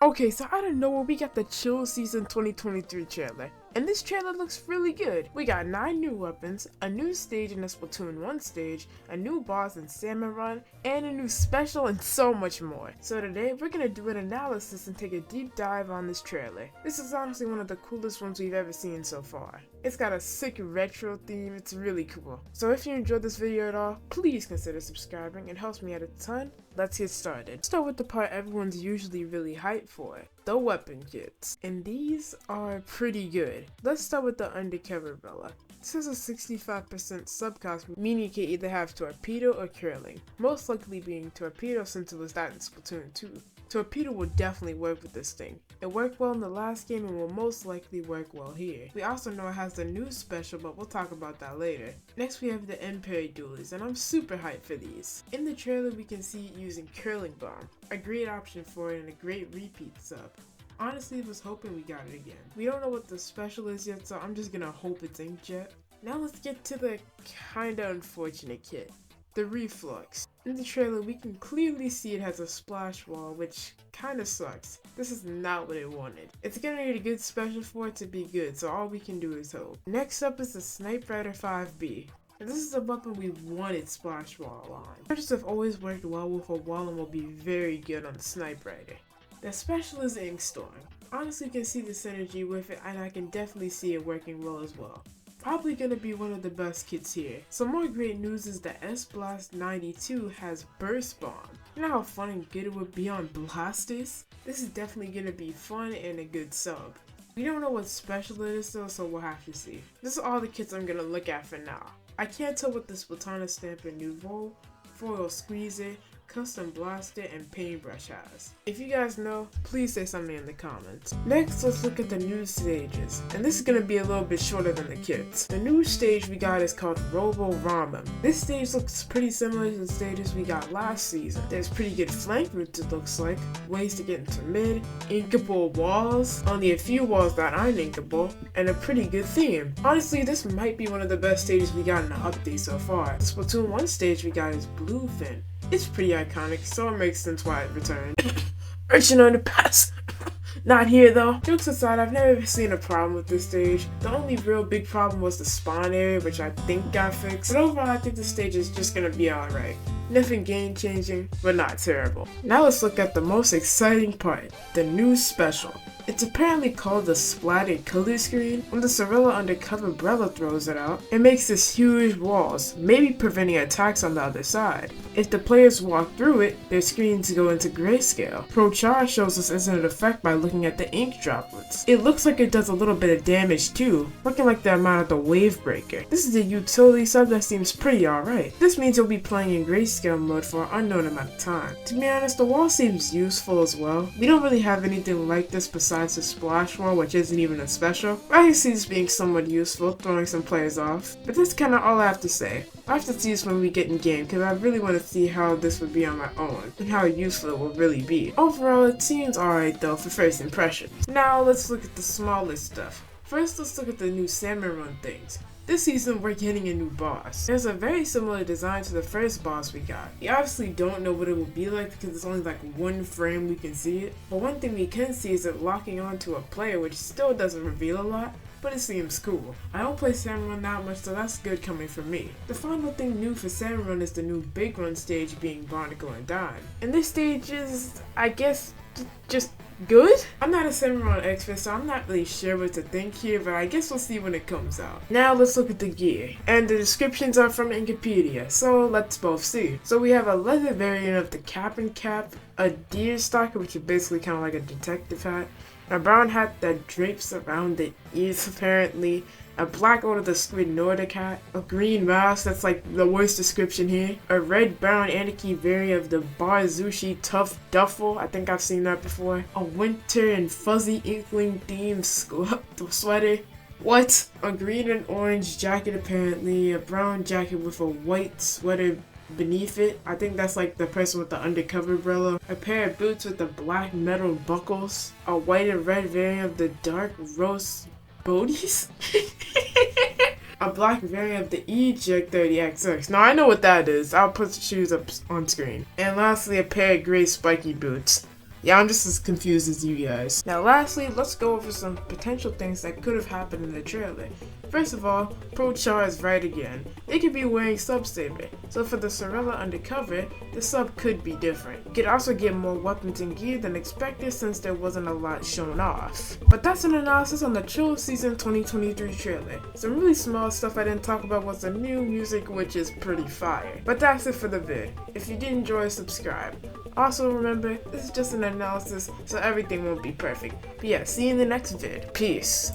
Okay, so out of nowhere, we got the Chill Season 2023 trailer. And this trailer looks really good. We got 9 new weapons, a new stage in the Splatoon 1 stage, a new boss in Salmon Run, and a new special and so much more. So today, we're gonna do an analysis and take a deep dive on this trailer. This is honestly one of the coolest ones we've ever seen so far. It's got a sick retro theme, it's really cool. So if you enjoyed this video at all, please consider subscribing, it helps me out a ton. Let's get started. Start with the part everyone's usually really hyped for, the weapon kits. And these are pretty good. Let's start with the undercover umbrella. This has a 65% subcost, meaning you can either have torpedo or curling. Most likely being torpedo since it was that in Splatoon 2. Torpedo will definitely work with this thing. It worked well in the last game and will most likely work well here. We also know it has the new special, but we'll talk about that later. Next we have the Imperi dualies, and I'm super hyped for these. In the trailer we can see it using curling bomb, a great option for it and a great repeat sub. Honestly, I was hoping we got it again. We don't know what the special is yet, so I'm just gonna hope it's inkjet. Now let's get to the kinda unfortunate kit, the reflux. In the trailer, we can clearly see it has a splash wall, which kinda sucks. This is not what it wanted. It's gonna need a good special for it to be good, so all we can do is hope. Next up is the Snipe Rider 5B. And this is a weapon we wanted splash wall on. Charges have always worked well with a wall and will be very good on the Snipe Rider. The special is Ink Storm. Honestly, you can see the synergy with it, and I can definitely see it working well as well. Probably gonna be one of the best kits here. Some more great news is that S-Blast 92 has Burst Bomb. You know how fun and good it would be on blasters? This is definitely gonna be fun and a good sub. We don't know what special it is though, so we'll have to see. This is all the kits I'm gonna look at for now. I can't tell what the Splatoon Stamper Nouveau, Foil Squeezer, Custom Blaster, and Paintbrush has. If you guys know, please say something in the comments. Next, let's look at the new stages, and this is going to be a little bit shorter than the kits. The new stage we got is called Robo Ramen. This stage looks pretty similar to the stages we got last season. There's pretty good flank routes it looks like, ways to get into mid, inkable walls, only a few walls that aren't inkable, and a pretty good theme. Honestly, this might be one of the best stages we got in the update so far. The Splatoon 1 stage we got is Bluefin. It's pretty iconic, so it makes sense why it returned. Urchin on the pass. Not here though. Jokes aside, I've never seen a problem with this stage. The only real big problem was the spawn area, which I think got fixed. But overall, I think the stage is just gonna be alright. Nothing game changing, but not terrible. Now let's look at the most exciting part, the new special. It's apparently called the Splattered Color Screen. When the Sorella Undercover umbrella throws it out, it makes this huge walls, maybe preventing attacks on the other side. If the players walk through it, their screens go into grayscale. Pro Char shows us instant effect by looking at the ink droplets. It looks like it does a little bit of damage too, looking like the amount of the Wave Breaker. This is a utility sub that seems pretty alright. This means you'll be playing in grayscale mode for an unknown amount of time. To be honest, the wall seems useful as well. We don't really have anything like this besides the splash wall, which isn't even a special. I can see this being somewhat useful, throwing some players off. But that's kinda all I have to say. I have to see this when we get in game, because I really want to see how this would be on my own, and how useful it will really be. Overall, it seems alright though for first impressions. Now let's look at the smallest stuff. First, let's look at the new Salmon Run things. This season, we're getting a new boss. There's a very similar design to the first boss we got. We obviously don't know what it will be like because it's only like one frame we can see it. But one thing we can see is it locking onto a player, which still doesn't reveal a lot, but it seems cool. I don't play Salmon Run that much, so that's good coming from me. The final thing new for Salmon Run is the new Big Run stage being Barnacle and Dime. And this stage is, I guess, just good? I'm not a Salmon Run expert, so I'm not really sure what to think here, but I guess we'll see when it comes out. Now let's look at the gear. And the descriptions are from Wikipedia, so let's both see. So we have a leather variant of the cap and cap, a deer stalker, which is basically kind of like a detective hat, a brown hat that drapes around the ears apparently, a black Order of the Squid Nordic hat, a green mask, that's like the worst description here, a red-brown Anarchy variant of the Bar Zushi Tough Duffel, I think I've seen that before, a winter and fuzzy inkling themed sweater, what? A green and orange jacket apparently, a brown jacket with a white sweater beneath it, I think that's like the person with the undercover umbrella, a pair of boots with the black metal buckles, a white and red variant of the dark roast Bodies? A black variant of the EJ30XX. Now I know what that is. I'll put the shoes up on screen. And lastly, a pair of gray spiky boots. Yeah, I'm just as confused as you guys. Now lastly, let's go over some potential things that could have happened in the trailer. First of all, Pro Char is right again. They could be wearing sub saber, so for the Sorella undercover, the sub could be different. You could also get more weapons and gear than expected since there wasn't a lot shown off. But that's an analysis on the Chill Season 2023 trailer. Some really small stuff I didn't talk about was the new music, which is pretty fire. But that's it for the vid. If you did enjoy, subscribe. Also remember, this is just an analysis, so everything won't be perfect. But yeah, see you in the next vid. Peace.